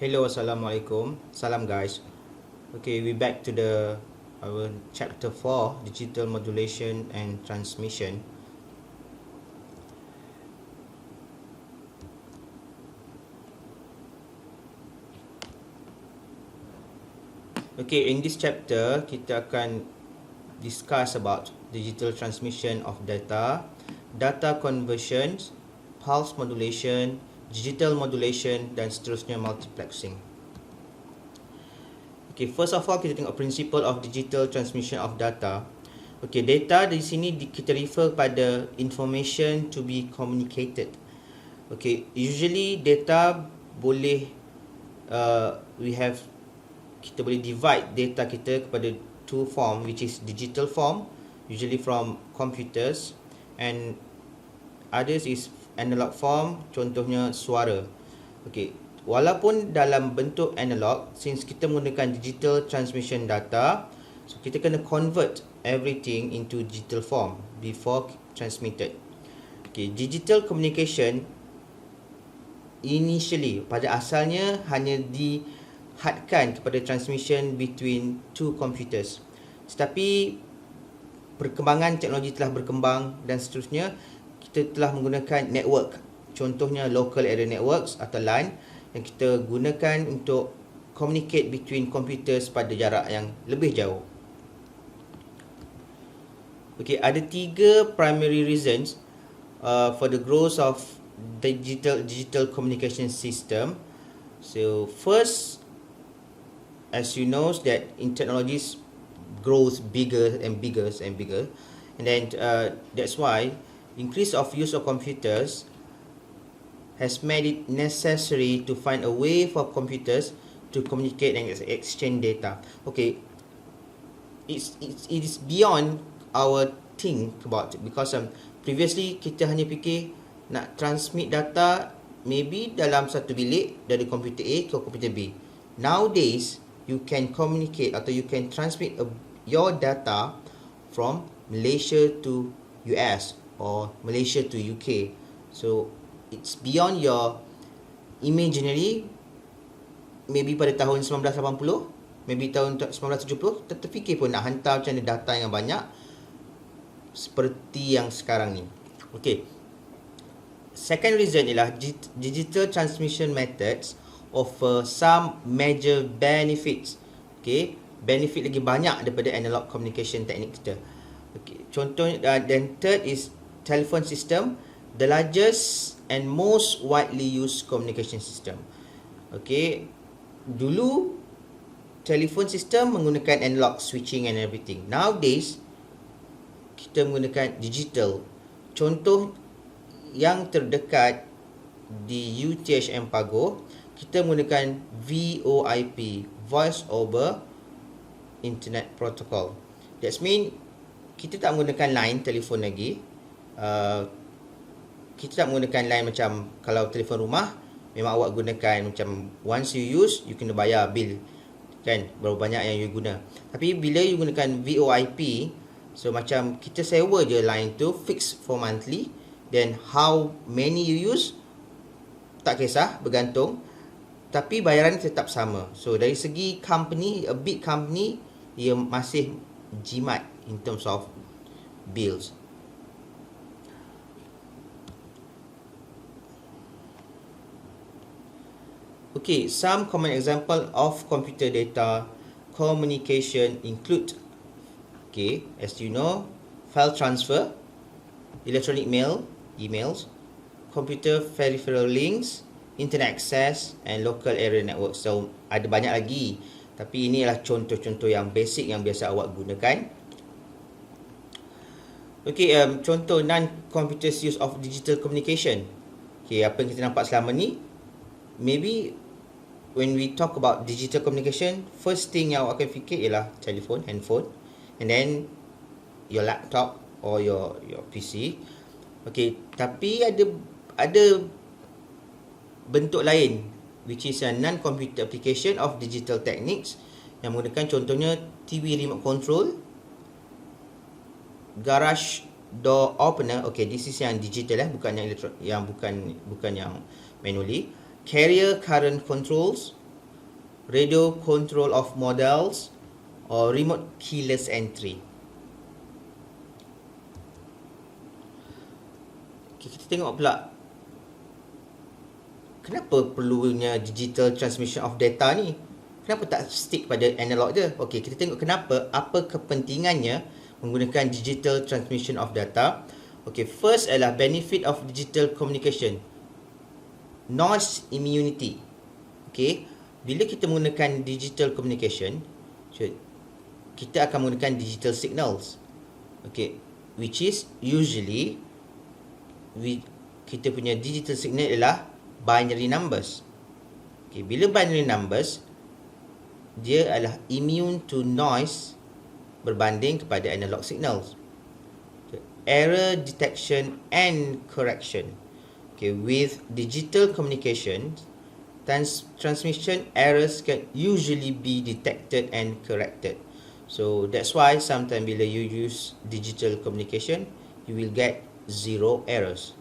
Hello, assalamualaikum. Salam guys. Okay, we back to our chapter 4, digital modulation and transmission. Okay, in this chapter kita akan discuss about digital transmission of data, data conversions, pulse modulation, digital modulation dan seterusnya multiplexing. Okay, first of all kita tengok principle of digital transmission of data. Okay, data di sini kita refer pada information to be communicated. Okay, usually data boleh kita boleh divide data kita kepada two form, which is digital form, usually from computers, and others is analog form, contohnya suara. Okay, walaupun dalam bentuk analog, since kita menggunakan digital transmission data, so kita kena convert everything into digital form before transmitted. Okay, digital communication initially pada asalnya hanya dihadkan kepada transmission between two computers. Tetapi perkembangan teknologi telah berkembang dan seterusnya, kita telah menggunakan network, contohnya local area networks atau LAN, yang kita gunakan untuk communicate between computers pada jarak yang lebih jauh. Okay, ada tiga primary reasons for the growth of digital communication system. So first, as you know, that in technologies grows bigger and bigger and bigger, and then that's why increase of use of computers has made it necessary to find a way for computers to communicate and exchange data. Okay, it is beyond our think about it, because previously kita hanya fikir nak transmit data maybe dalam satu bilik dari komputer A ke komputer B. Nowadays, you can communicate atau you can transmit your data from Malaysia to US or Malaysia to UK. So it's beyond your imaginary. Maybe pada tahun 1980, maybe tahun 1970, terfikir pun nak hantar macam mana data yang banyak seperti yang sekarang ni. Okay, second reason ialah digital transmission methods offer some major benefits. Okay, benefit lagi banyak daripada analog communication technique kita. Okay, contoh, then third is telephone system, the largest and most widely used communication system. Okay, dulu telephone system menggunakan analog switching and everything. Nowadays, kita menggunakan digital. Contoh yang terdekat di UTHM Pago, kita menggunakan VoIP, Voice over Internet Protocol. That means kita tak menggunakan line telefon lagi. Kita tak menggunakan line macam kalau telefon rumah, memang awak gunakan macam once you use, you kena bayar bill, kan, berapa banyak yang you guna. Tapi bila you gunakan VoIP, so macam kita sewa je line tu fix for monthly, then how many you use tak kisah, bergantung, tapi bayaran tetap sama. So dari segi company, a big company, dia masih jimat in terms of bills. Okay, some common example of computer data communication include, okay, as you know, file transfer, electronic mail, emails, computer peripheral links, internet access and local area network. So ada banyak lagi, tapi ini adalah contoh-contoh yang basic yang biasa awak gunakan. Okay, contoh non-computer use of digital communication. Okay, apa yang kita nampak selama ni, maybe when we talk about digital communication, first thing yang awak akan fikir ialah telefon, handphone, and then your laptop or your PC. Okay, tapi ada bentuk lain, which is a non-computer application of digital techniques, yang menggunakan contohnya TV remote control, garage door opener. Okay, this is yang digital bukan yang bukan yang manually. Carrier current controls, radio control of models, or remote keyless entry. Okay, kita tengok pula kenapa perlunya digital transmission of data ni. Kenapa tak stick pada analog je? Okey, kita tengok kenapa, apa kepentingannya menggunakan digital transmission of data. Okey, first adalah benefit of digital communication. Noise immunity. Okey, bila kita menggunakan digital communication, kita akan menggunakan digital signals. Okey, which is usually kita punya digital signal ialah binary numbers. Okay, bila binary numbers, dia adalah immune to noise berbanding kepada analog signals. Okay, error detection and correction. Okay, with digital communication, transmission errors can usually be detected and corrected. So that's why sometimes bila you use digital communication, you will get 0 errors.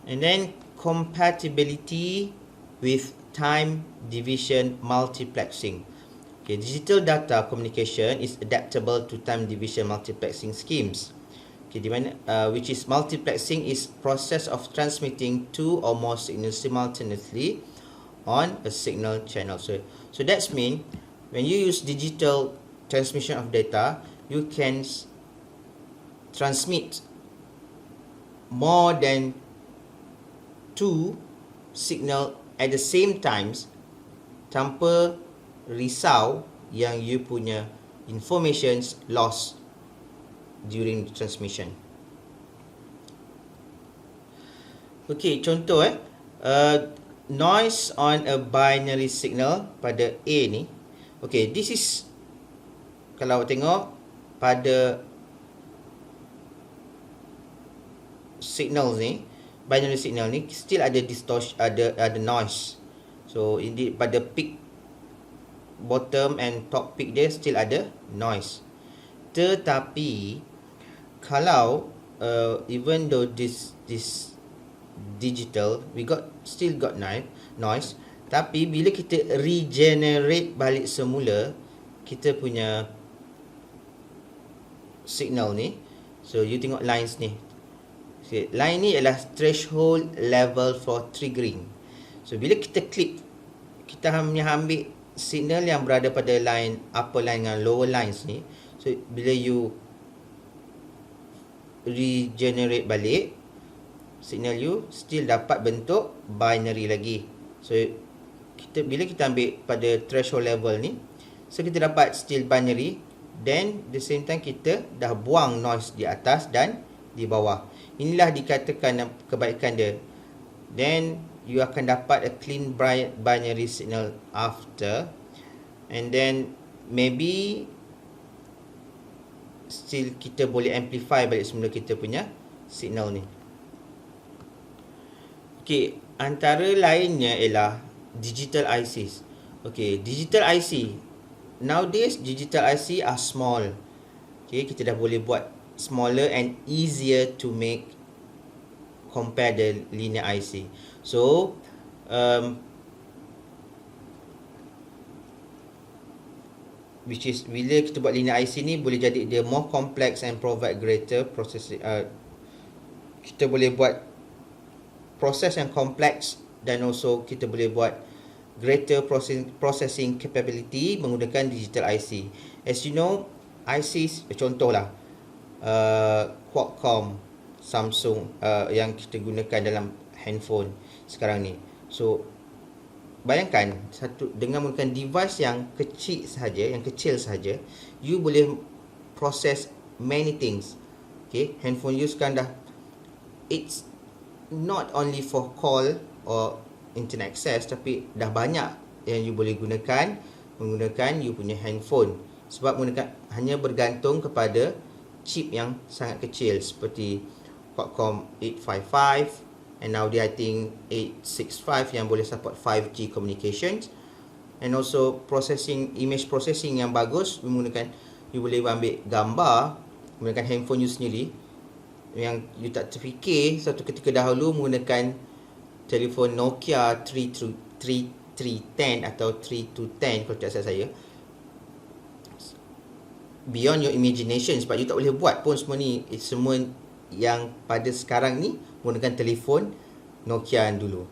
And then compatibility with time division multiplexing. Okay, digital data communication is adaptable to time division multiplexing schemes. Okay, di mana which is multiplexing is process of transmitting 2 or more signals simultaneously on a signal channel. So that's mean when you use digital transmission of data, you can transmit more than 2 signal at the same times tanpa risau yang you punya informations lost during the transmission. Okay, contoh noise on a binary signal pada A ni. Okay, this is, kalau awak tengok pada signals ni, binary signal ni still ada distortion, ada noise. So indeed pada peak bottom and top peak dia still ada noise. Tetapi kalau even though this digital we still got noise, tapi bila kita regenerate balik semula kita punya signal ni, so you tengok lines ni. Line ni adalah threshold level for triggering. So bila kita klik, kita hanya ambil signal yang berada pada line upper line dengan lower lines ni. So bila you regenerate balik, signal you still dapat bentuk binary lagi. So bila kita ambil pada threshold level ni, so kita dapat still binary. Then the same time kita dah buang noise di atas dan di bawah. Inilah dikatakan kebaikan dia. Then you akan dapat a clean binary signal after, and then maybe still kita boleh amplify balik semula kita punya signal ni. Okay, antara lainnya ialah digital ICs. Okay, digital IC. Nowadays digital IC are small. Okay, kita dah boleh buat smaller and easier to make compare the linear IC. So which is bila kita buat linear IC ni boleh jadi dia more complex and provide greater processing. Kita boleh buat proses yang complex dan also kita boleh buat greater processing capability menggunakan digital IC. As you know, ICs contohlah Qualcomm, Samsung yang kita gunakan dalam handphone sekarang ni. So bayangkan dengan menggunakan device yang kecil sahaja, you boleh process many things. Okay, handphone you sekarang dah, it's not only for call or internet access, tapi dah banyak yang you boleh gunakan menggunakan you punya handphone, sebab hanya bergantung kepada chip yang sangat kecil seperti Qualcomm 855 and now I think 865 yang boleh support 5G communications, and also image processing yang bagus menggunakan, you boleh ambil gambar menggunakan handphone you sendiri, yang you tak terfikir satu ketika dahulu menggunakan telefon Nokia 3310 310 atau 3210 kalau tak salah saya. Beyond your imagination, sebab you tak boleh buat pun semua ni. Semua yang pada sekarang ni menggunakan telefon Nokia dulu.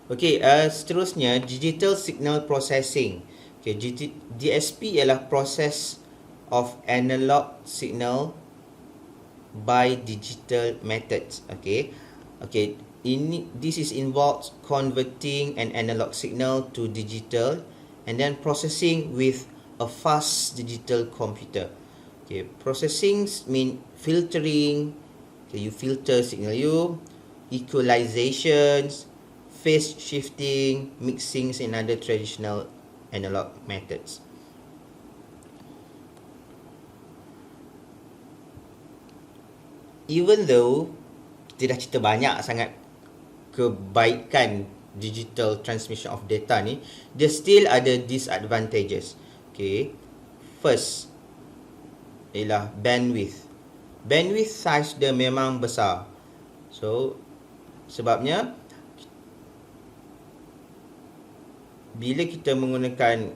Okey, seterusnya digital signal processing. Okay, DSP ialah process of analog signal by digital methods. Okay, this is involves converting an analog signal to digital and then processing with a fast digital computer. Okay, processing mean filtering. Okay, you filter signal you, equalizations, phase shifting, mixing and other traditional analog methods. Even though kita dah cerita banyak sangat kebaikan digital transmission of data ni, there still ada disadvantages. Okay, first ialah bandwidth. Bandwidth size dia memang besar. So sebabnya bila kita menggunakan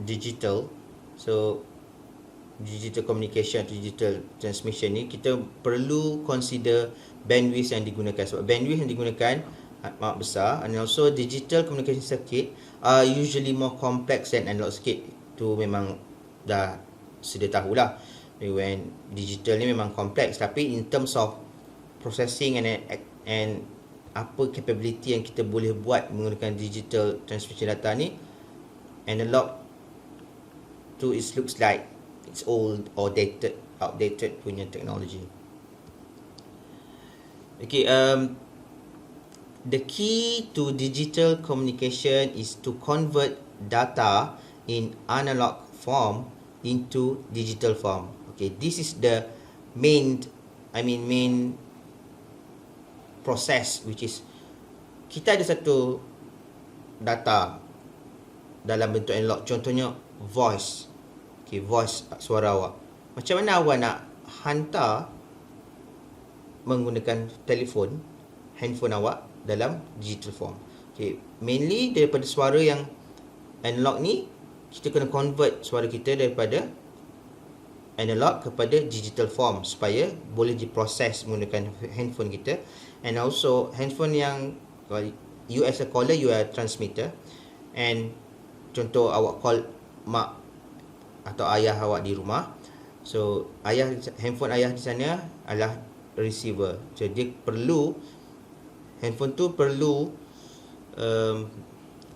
digital, so digital communication, digital transmission ni, kita perlu consider bandwidth yang digunakan. Sebab bandwidth yang digunakan amat besar, and also digital communication circuit are usually more complex than analog circuit. Tu memang dah sedia tahulah, when digital ni memang kompleks, tapi in terms of processing and apa capability yang kita boleh buat menggunakan digital transmission data ni, analog tu it looks like it's old or outdated punya technology. Okay, the key to digital communication is to convert data in analog form into digital form. Okay, this is the main process, which is kita ada satu data dalam bentuk analog, contohnya voice. Okay, voice, suara awak. Macam mana awak nak hantar menggunakan telefon, handphone awak dalam digital form? Okay, mainly daripada suara yang analog ni, kita kena convert suara kita daripada analog kepada digital form supaya boleh diproses menggunakan handphone kita. And also handphone yang you as a caller, you are transmitter, and contoh awak call mak atau ayah awak di rumah, so handphone ayah di sana adalah receiver. So dia perlu, handphone tu perlu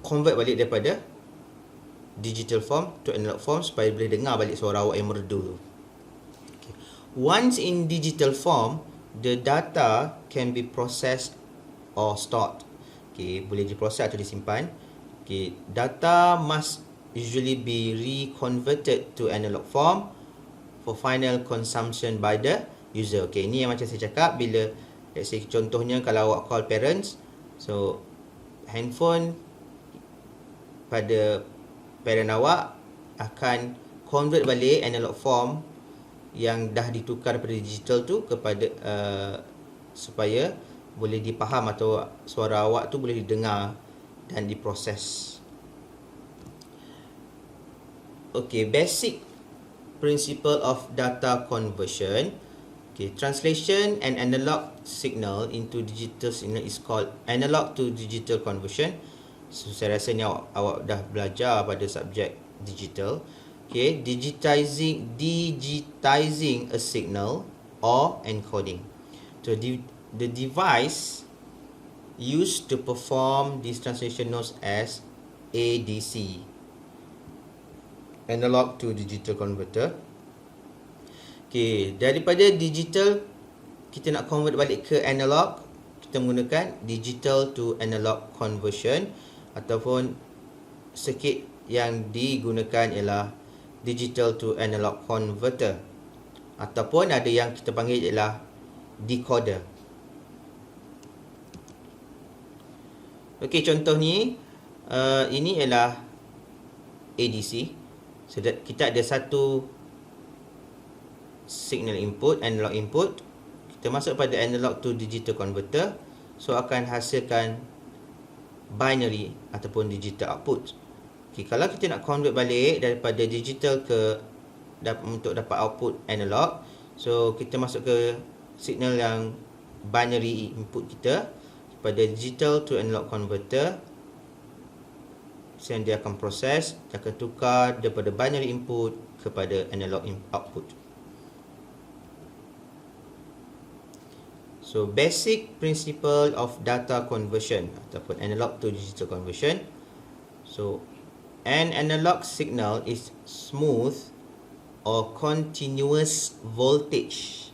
convert balik daripada digital form to analog form supaya boleh dengar balik suara awak yang merdu tu. Okay. Once in digital form, the data can be processed or stored. Okay, boleh diproses atau disimpan. Okay, data must usually be reconverted to analog form for final consumption by the user. Okay, ini yang macam saya cakap, bila let's say contohnya kalau awak call parents, so handphone pada parent awak akan convert balik analog form yang dah ditukar daripada digital tu kepada supaya boleh dipaham atau suara awak tu boleh didengar dan diproses. Okay, basic principle of data conversion. Okay, translation and analog signal into digital signal is called analog to digital conversion. So saya rasa ni awak dah belajar pada subjek digital. Okay, digitizing a signal or encoding. So the device used to perform this translation known as ADC, analog to digital converter. Okay, daripada digital kita nak convert balik ke analog, kita menggunakan digital to analog conversion, ataupun circuit yang digunakan ialah digital to analog converter, ataupun ada yang kita panggil ialah decoder. Okey, contoh ni ini ialah ADC. So kita ada satu signal input, analog input. Kita masuk pada analog to digital converter, so akan hasilkan binary ataupun digital output. Okay, kalau kita nak convert balik daripada digital ke untuk dapat output analog, so kita masuk ke signal yang binary input kita pada digital to analog converter. Then dia akan proses, dia akan tukar daripada binary input kepada analog output. So basic principle of data conversion ataupun analog to digital conversion. So an analog signal is smooth or continuous voltage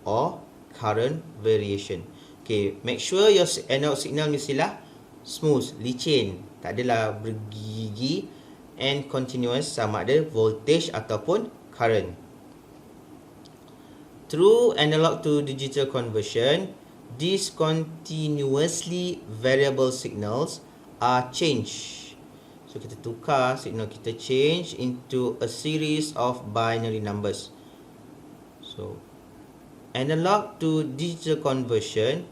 or current variation. Okay, make sure your analog signal mestilah smooth, licin, tak adalah bergigi, and continuous sama ada voltage ataupun current. Through analog to digital conversion, these continuously variable signals are changed. So kita tukar signal kita change into a series of binary numbers. So analog to digital conversion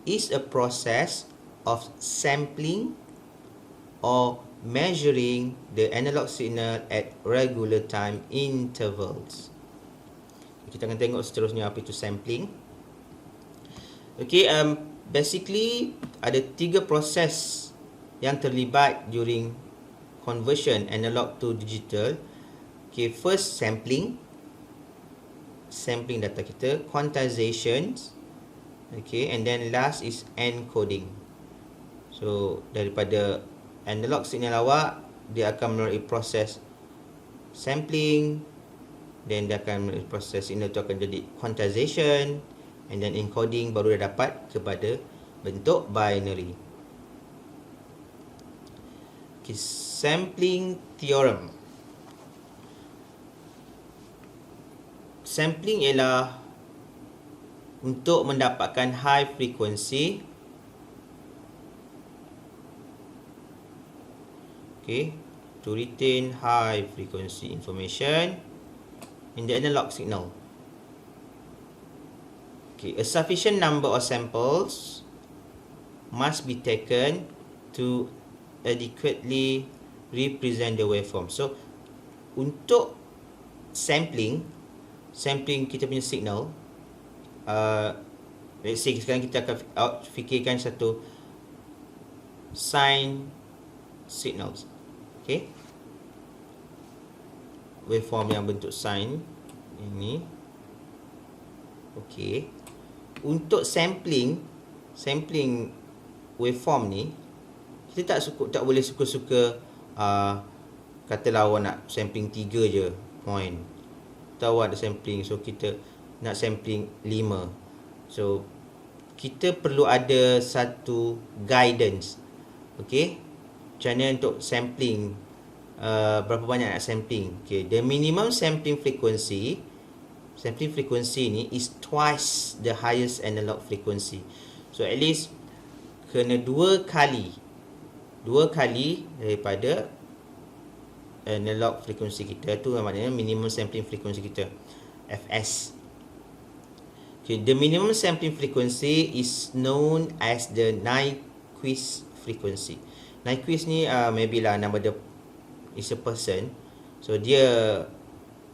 is a process of sampling or measuring the analog signal at regular time intervals. Kita akan tengok seterusnya apa itu sampling. Okay, basically ada 3 proses yang terlibat during conversion analog to digital. Okay, first sampling data kita, quantization, okay, and then last is encoding. So daripada analog signal awak, dia akan melalui proses sampling, then dia akan melalui proses signal tu akan jadi quantization, and then encoding, baru dia dapat kepada bentuk binary. Okay, sampling theorem. Sampling ialah untuk mendapatkan high frequency, okay, to retain high frequency information in the analog signal. Okay, a sufficient number of samples must be taken to adequately represent the waveform. So untuk sampling kita punya signal, let's say sekarang kita akan fikirkan satu sine signals. Okay, waveform yang bentuk sine ini. Okay, untuk sampling waveform ni, kita tak boleh suka-suka katalah awak nak sampling 3 je point, atau awak ada sampling, so kita nak sampling 5. So kita perlu ada satu guidance. Okay, macam mana untuk sampling, berapa banyak nak sampling. Okay, the minimum sampling frequency ni is twice the highest analog frequency. So at least kena 2 kali daripada analog frequency kita, tu maknanya minimum sampling frequency kita, Fs. Okay, the minimum sampling frequency is known as the Nyquist frequency. Nyquist ni maybe lah nama dia is a person. So dia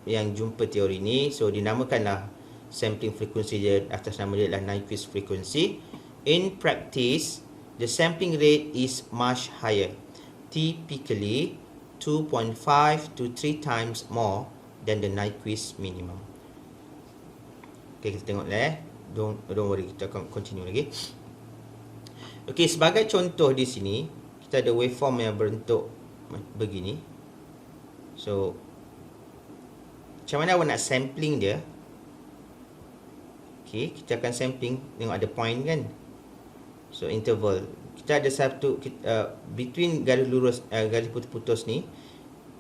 yang jumpa teori ni, so dinamakanlah sampling frequency dia atas nama dia adalah Nyquist frequency. In practice, the sampling rate is much higher, typically 2.5 to 3 times more than the Nyquist minimum. Okay, kita tengok lah. Don't worry, kita akan continue lagi. Okay, sebagai contoh di sini, kita ada waveform yang berbentuk begini. So macam mana awak nak sampling dia? Okay, kita akan sampling, tengok ada point kan. So interval, kita ada satu between garis lurus, garis putus-putus ni,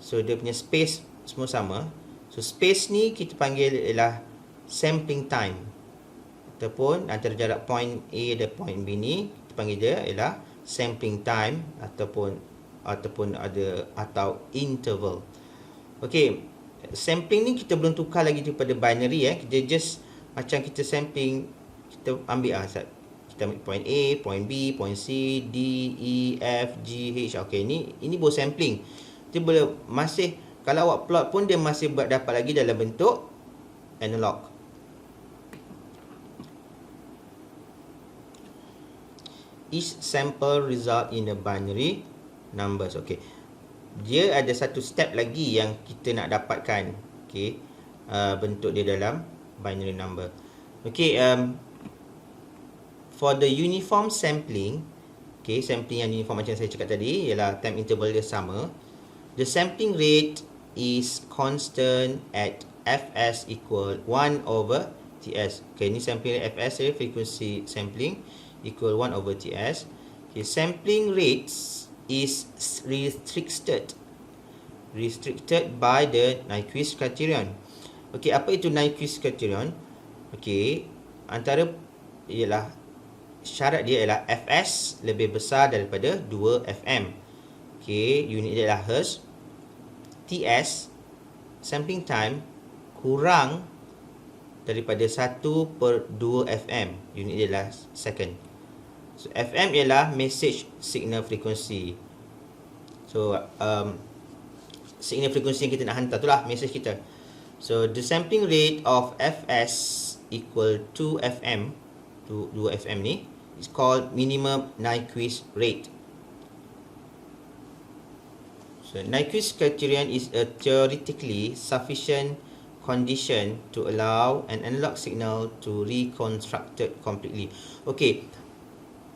so dia punya space semua sama. So space ni kita panggil ialah sampling time, ataupun antara jarak point A dan point B ni kita panggil dia ialah sampling time, ataupun atau interval. Okay, sampling ni kita belum tukar lagi daripada binary. Kita just macam kita sampling, kita ambil Kita ambil point A, point B, point C, D, E, F, G, H. Okey, ini baru sampling. Dia boleh masih, kalau awak plot pun dia masih dapat lagi dalam bentuk analog. Each sample result in a binary numbers. Okey. Dia ada satu step lagi yang kita nak dapatkan. Okey. Bentuk dia dalam binary number. Okey, for the uniform sampling, okey, sampling yang uniform macam saya cakap tadi ialah time interval dia sama. The sampling rate is constant at Fs equal 1 over Ts. Okey, ni sampling rate Fs dia frequency sampling equal 1 over Ts. Okay, sampling rates is restricted by the Nyquist criterion. Okay, apa itu Nyquist criterion? Okay, antara ialah syarat dia ialah Fs lebih besar daripada 2 Fm. Okay, unit dia adalah Hertz. Ts, sampling time, kurang daripada 1 per 2 Fm. Unit dia adalah second. So, FM ialah message signal frequency. So, signal frequency yang kita nak hantar tu lah message kita. So, the sampling rate of Fs equal to Fm, to 2 Fm ni, is called minimum Nyquist rate. So, Nyquist criterion is a theoretically sufficient condition to allow an analog signal to reconstructed completely. Okay,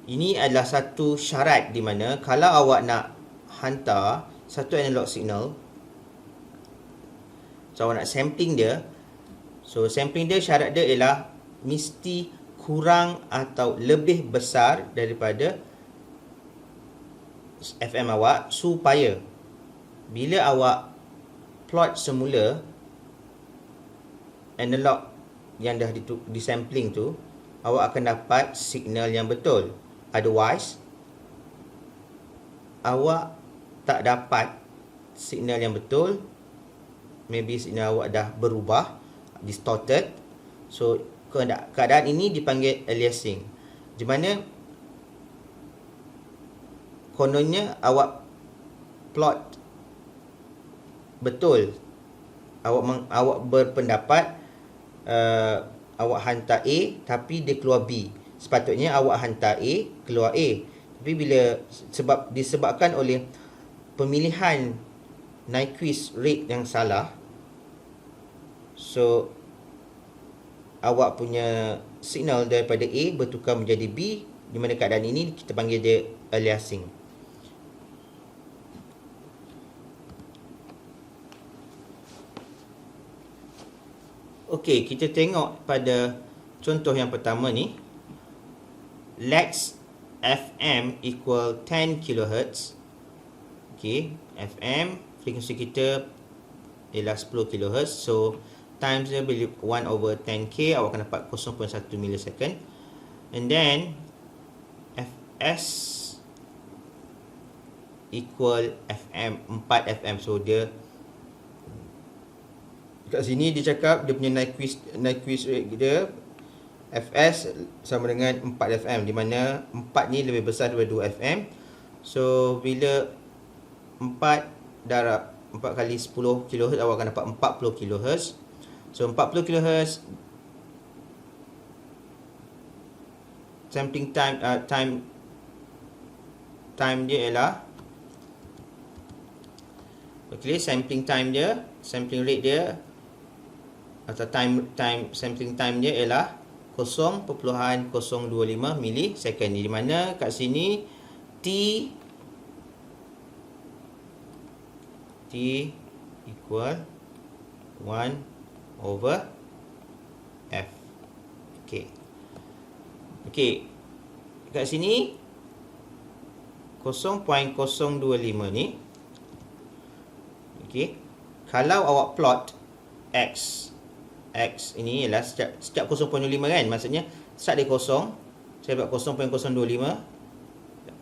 ini adalah satu syarat di mana kalau awak nak hantar satu analog signal, so awak nak sampling dia, so sampling dia syarat dia ialah mesti kurang atau lebih besar daripada FM awak, supaya bila awak plot semula analog yang dah disampling tu, awak akan dapat signal yang betul. Otherwise, awak tak dapat signal yang betul. Maybe signal awak dah berubah, distorted. So, keadaan ini dipanggil aliasing. Di mana kononnya awak plot betul. Awak berpendapat awak hantar A tapi dia keluar B. Sepatutnya awak hantar A, keluar A. Tapi disebabkan oleh pemilihan Nyquist rate yang salah, so awak punya signal daripada A bertukar menjadi B, di mana keadaan ini kita panggil dia aliasing. Okey, kita tengok pada contoh yang pertama ni. Let's FM equal 10 kHz. Okey, FM frekuensi kita ialah 10 kHz. So, times dia bila 1 over 10K, awak akan dapat 0.1 millisecond. And then, Fs equal FM, 4 FM. So, dia kat sini dia cakap dia punya Nyquist rate dia Fs sama dengan 4 FM, di mana 4 ni lebih besar daripada 2 FM. So bila 4 darab 4 kali 10 kHz, awak akan dapat 40 kHz. So 40 kHz sampling time dia ialah, okey, sampling rate dia atau sampling time dia ialah 0.025 milisecond, di mana kat sini T equal 1 over F. Okey, kat sini 0.025 ni, okey, kalau awak plot X ini ialah setiap 0.05 kan, maksudnya start dari 0, saya buat 0.025, 0.05,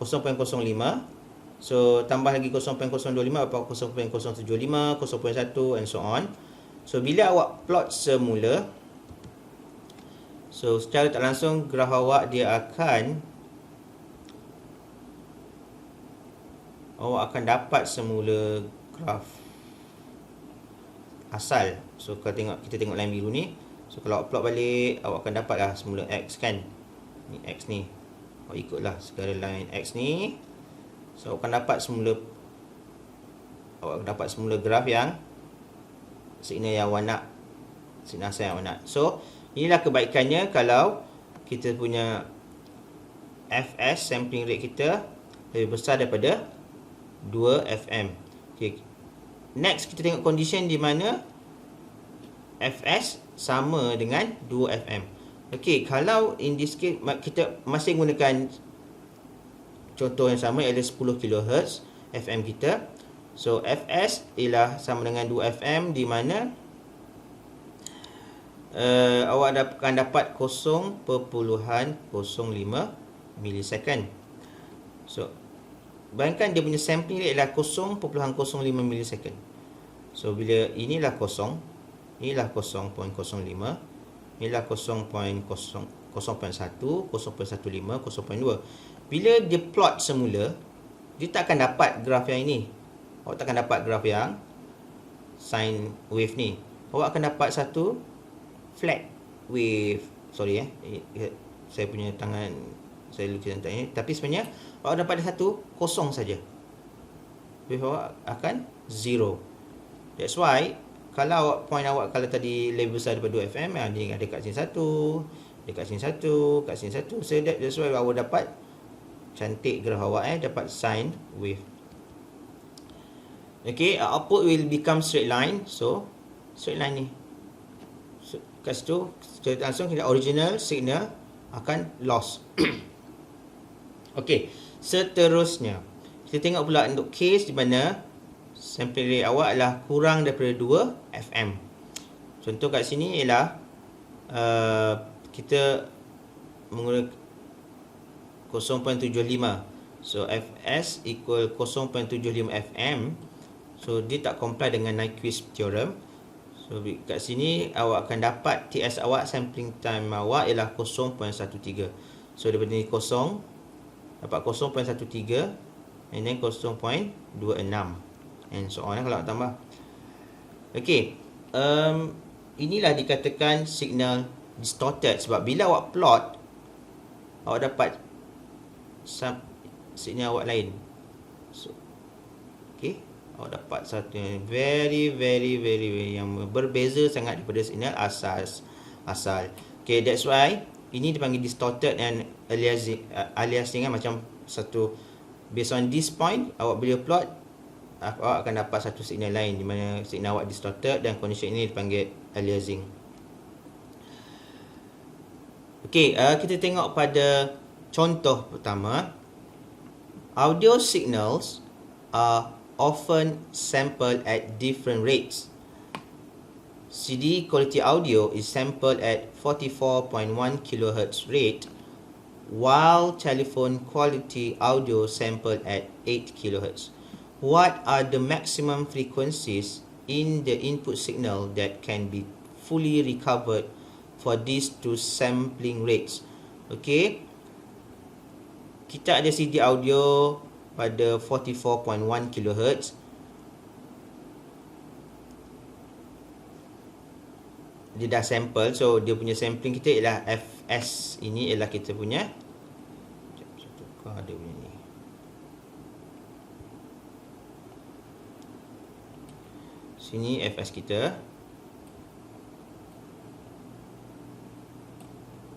so tambah lagi 0.025 apa 0.075, 0.1 and so on. So bila awak plot semula, So secara tak langsung graf awak akan dapat semula graf asal. So kalau kita tengok line biru ni, so kalau awak plot balik, awak akan dapat lah semula X kan. Ni X ni, awak ikutlah segala line X ni. So awak akan dapat semula graf yang signal yang awak nak, signal asal yang awak nak. So inilah kebaikannya kalau kita punya fs, sampling rate kita, lebih besar daripada 2 FM. Okay. Next kita tengok condition di mana fs sama dengan 2 FM. Okay, kalau in this case kita masih gunakan contoh yang sama, ialah 10 kHz FM kita. So fs ialah sama dengan 2 FM, di mana awak akan dapat 0.05 milisecond. So bayangkan dia punya sampling rate ialah 0.05 milisecond. So bila inilah 0, inilah 0.05, inilah 0.01, 0.15, 0.2. Bila dia plot semula, dia tak akan dapat graf yang ini. Awak tak akan dapat graf yang sine wave ni. Awak akan dapat satu flat wave. Sorry saya punya tangan, saya lukis tangan ini. Tapi sebenarnya awak dapat satu kosong saja. Wave awak akan 0. That's why kalau point awak kalau tadi lebih besar daripada 2 FM, dia ada kat sini satu, dekat sini satu, kat sini satu. So that's why awak dapat cantik graf awak dapat sine wave. Okay, output will become straight line. So straight line ni, so kat situ secara langsung kita original signal akan loss. Okay, seterusnya kita tengok pula untuk case di mana sampling rate awak adalah kurang daripada 2 FM. Contoh kat sini ialah kita menggunakan 0.75. So fs equal 0.75 FM. So dia tak comply dengan Nyquist theorem. So kat sini awak akan dapat TS awak, sampling time awak ialah 0.13. So daripada ni 0 dapat 0.13 and then 0.26 and so on kalau nak tambah. Okay, inilah dikatakan signal distorted, sebab bila awak plot, awak dapat signal awak lain. So okay, awak dapat satu yang very yang berbeza sangat daripada signal asal. Okay, that's why ini dipanggil distorted and aliasing macam satu, based on this point awak bila plot, awak akan dapat satu signal lain di mana signal awak distorted, dan condition ini dipanggil aliasing. Okay, kita tengok pada contoh pertama. Audio signals are often sampled at different rates. CD quality audio is sampled at 44.1 kHz rate, while telephone quality audio sampled at 8 kHz. What are the maximum frequencies in the input signal that can be fully recovered for these two sampling rates? Okay, kita ada CD audio pada 44.1 kHz. Dia dah sample, so dia punya sampling kita ialah fs. Ini ialah kita punya, saya tukar dia punya ni. Sini fs kita.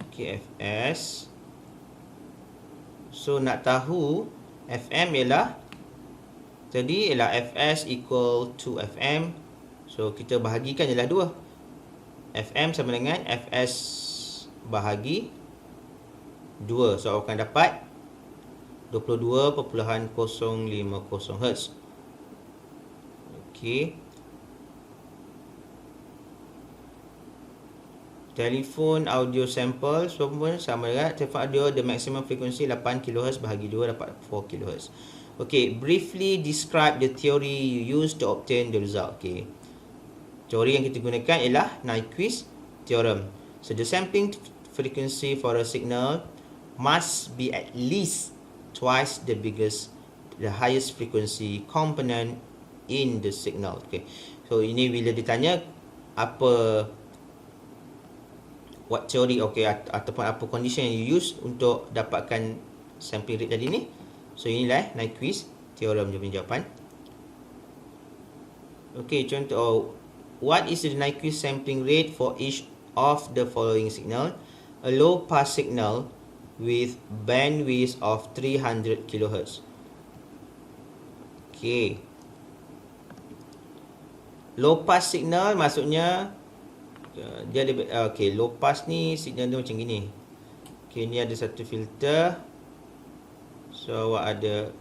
Okay, fs. So nak tahu FM ialah, tadi ialah fs equal to FM. So kita bahagikan ialah 2. FM sama dengan fs bahagi 2. So akan dapat 22.050 Hz. Okay. Telefon audio sample pun sama dengan telefon audio, the maximum frequency 8 kHz bahagi 2 dapat 4 kHz. Okay, briefly describe the theory you use to obtain the result. Okay, teori yang kita gunakan ialah Nyquist theorem. So the sampling frequency for a signal must be at least twice the highest frequency component in the signal. Okay. So ini bila ditanya apa what theory, okay, ataupun apa condition yang you use untuk dapatkan sampling rate tadi ni. So inilah Nyquist theorem dia punya jawapan. Okay, contoh, what is the Nyquist sampling rate for each of the following signal? A low pass signal with bandwidth of 300 kHz. Okay. Low pass signal maksudnya dia ada, okay, low pass ni signal dia macam gini. Okay, ni ada satu filter. So awak ada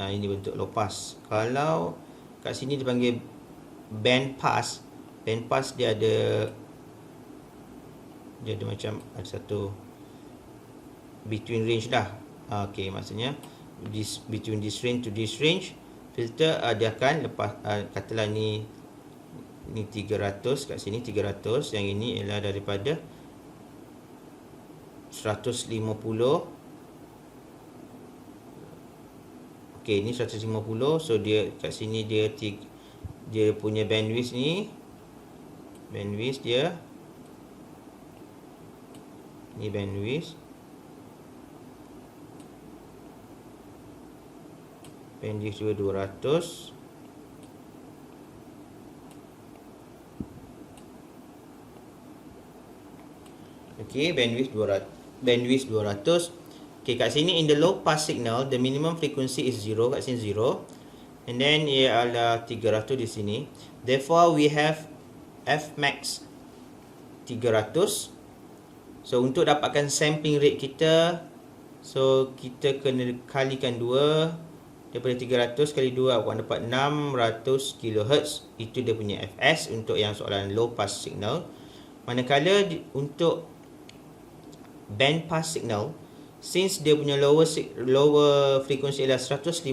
ini bentuk low pass. Kalau kat sini dipanggil band pass. Band pass dia ada macam ada satu between range dah. Okay, maksudnya between this range to this range filter dia akan lepas katalah ni 300, kat sini 300, yang ini ialah daripada 150. Okey, ni 150. So dia kat sini dia punya bandwidth ni, bandwidth dia ni, bandwidth juga 200. Okay, bandwidth 200. Okay, kat sini in the low pass signal the minimum frequency is 0, kat sini 0. And then ialah 300 di sini. Therefore we have F max 300. So untuk dapatkan sampling rate kita, so kita kena kalikan 2 daripada 300 kali 2 awak dapat 600 kHz. Itu dia punya Fs untuk yang soalan low pass signal. Manakala untuk band pass signal, since dia punya lower frequency ialah 150,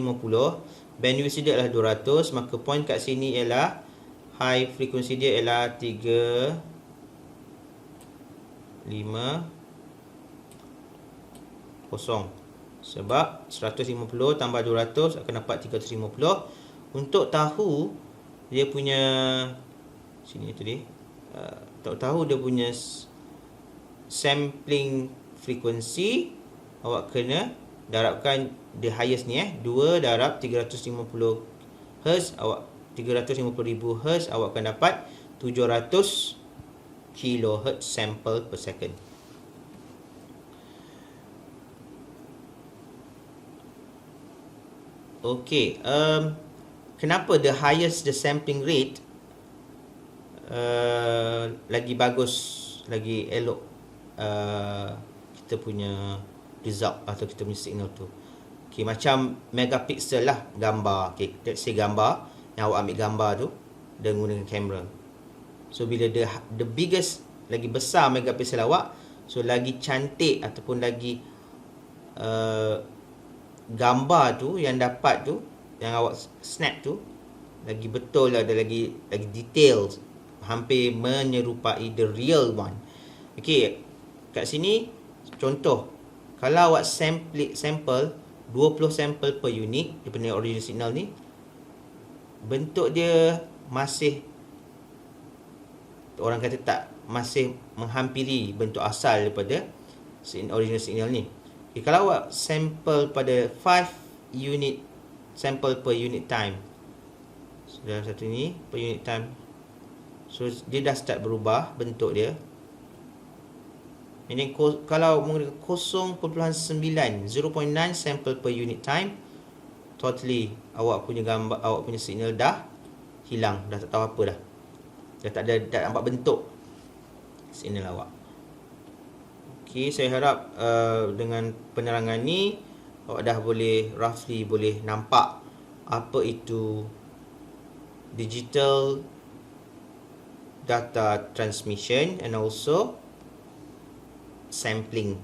bandwidth dia adalah 200, maka point kat sini ialah high frequency dia ialah 350. Sebab 150 tambah 200 akan dapat 350. Untuk tahu dia punya sini tadi, tahu dia punya sampling frequency, awak kena darabkan the highest ni 2 darab 350 Hz, awak 350,000 Hz, awak akan dapat 700 kHz sample per second. Okay, kenapa the highest the sampling rate lagi bagus, lagi elok kita punya result atau kita punya signal tu. Okay, macam megapixel lah gambar. Okay, let's say gambar yang awak ambil gambar tu dengan menggunakan kamera. So bila the biggest, lagi besar megapixel awak, so lagi cantik ataupun lagi gambar tu yang dapat tu, yang awak snap tu lagi betul, ada lagi details, hampir menyerupai the real one. Okay, kat sini contoh, kalau awak sampel 20 sampel per unit daripada original signal ni, bentuk dia masih, orang kata masih menghampiri bentuk asal daripada original signal ni. Okay, kalau awak sampel pada 5 unit sampel per unit time, so, dalam satu ni per unit time, so dia dah start berubah bentuk dia. Ini kalau menggunakan 0.9 sampel per unit time, totally awak punya gambar, awak punya signal dah hilang, dah tak tahu apa dah. Dah tak nampak bentuk signal awak. Okey, saya harap dengan penerangan ni awak dah roughly boleh nampak apa itu digital data transmission and also sampling